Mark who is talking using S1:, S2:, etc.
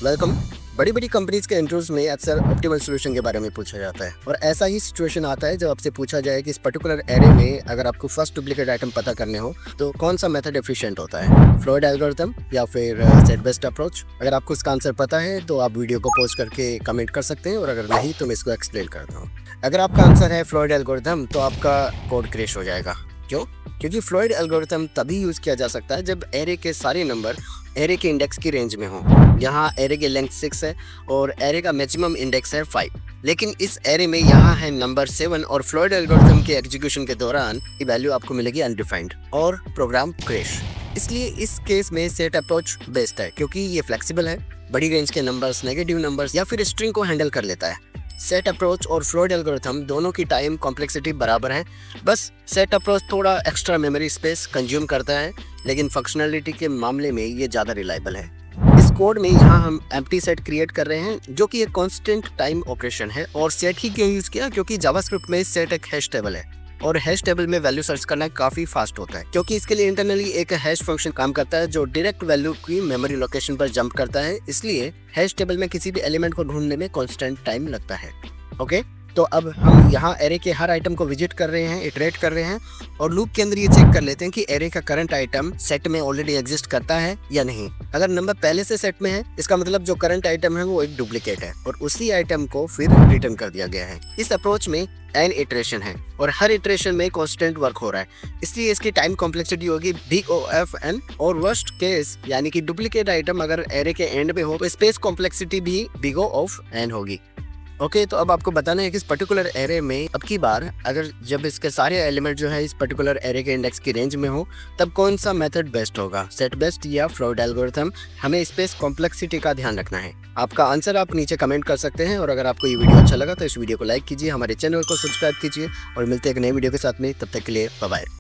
S1: Welcome. बड़ी बड़ी companies के इंटरव्यूज में अक्सर ऑप्टिमल सोल्यूशन के बारे में पूछा जाता है और ऐसा ही सिचुएशन आता है जब आपसे पूछा जाए कि इस पर्टिकुलर एरे में अगर आपको फर्स्ट डुप्लीकेट आइटम पता करने हो तो कौन सा मेथड एफिशिएंट होता है, फ्लॉयड एल्गोरिथम या फिर सेट बेस्ट अप्रोच। अगर आपको इसका आंसर पता है तो आप वीडियो को पॉज करके कमेंट कर सकते हैं और अगर नहीं तो मैं इसको एक्सप्लेन करता हूँ। अगर आपका आंसर है फ्लॉयड एल्गोरिथम तो आपका कोड क्रैश हो जाएगा। क्यों? क्योंकि फ्लॉयड एल्गोरिथम तभी यूज किया जा सकता है जब एरे के सारे नंबर एरे के इंडेक्स की रेंज में हो। यहाँ एरे की लेंथ 6 है और एरे का मैक्सिमम इंडेक्स है 5, लेकिन इस एरे में यहाँ है नंबर 7 और फ्लॉयड एल्गोरिथम के एग्जीक्यूशन के दौरान ये वैल्यू आपको मिलेगी अनडिफाइंड और प्रोग्राम क्रैश। इसलिए इस केस में सेट अप्रोच बेस्ट है क्योंकि ये फ्लेक्सिबल है, बड़ी रेंज के नंबर्स, नेगेटिव नंबर्स या फिर स्ट्रिंग को हैंडल कर लेता है। सेट अप्रोच और फ्लॉयड एल्गोरिथम दोनों की टाइम कॉम्प्लेक्सिटी बराबर है, बस सेट अप्रोच थोड़ा एक्स्ट्रा मेमोरी स्पेस कंज्यूम करता है, लेकिन फंक्शनैलिटी के मामले में ये ज़्यादा रिलायबल है। इस कोड में यहाँ हम एम्प्टी सेट क्रिएट कर रहे हैं जो कि एक कांस्टेंट टाइम ऑपरेशन है। और सेट ही क्यों यूज़ किया? क्योंकि जावास्क्रिप्ट में सेट एक हैश टेबल है और हैश टेबल में वैल्यू सर्च करना काफ़ी फास्ट होता है क्योंकि इसके लिए इंटरनली एक हैश फंक्शन काम करता है जो डायरेक्ट वैल्यू की मेमोरी लोकेशन पर जंप करता है। इसलिए हैश टेबल में किसी भी एलिमेंट को ढूंढने में कांस्टेंट टाइम लगता है। ओके, तो अब हम यहाँ एरे के हर आइटम को विजिट कर रहे हैं, इटरेट कर रहे हैं और लूप के अंदर ये चेक कर लेते हैं कि एरे का करंट आइटम सेट में ऑलरेडी एग्जिस्ट करता है या नहीं। अगर नंबर पहले से सेट में है इसका मतलब जो करंट आइटम है वो एक डुप्लीकेट है और उसी आइटम को फिर रिटर्न कर दिया गया है। इस अप्रोच में n इटरेशन है और हर इटरेशन में कांस्टेंट वर्क हो रहा है, इसलिए इसकी टाइम कॉम्प्लेक्सिटी होगी BOFN। और वर्स्ट केस यानी कि डुप्लीकेट आइटम अगर एरे के एंड में हो तो स्पेस कॉम्प्लेक्सिटी भी BON होगी। ओके, तो अब आपको बताना है कि इस पर्टिकुलर एरे में अब की बार अगर जब इसके सारे एलिमेंट जो है इस पर्टिकुलर एरे के इंडेक्स की रेंज में हो तब कौन सा मेथड बेस्ट होगा, सेट बेस्ट या फ्लॉयड एल्गोरिथम। हमें स्पेस कॉम्प्लेक्सिटी का ध्यान रखना है। आपका आंसर आप नीचे कमेंट कर सकते हैं और अगर आपको ये वीडियो अच्छा लगा तो इस वीडियो को लाइक कीजिए, हमारे चैनल को सब्सक्राइब कीजिए और मिलते हैं एक नए वीडियो के साथ में। तब तक के लिए बाय बाय।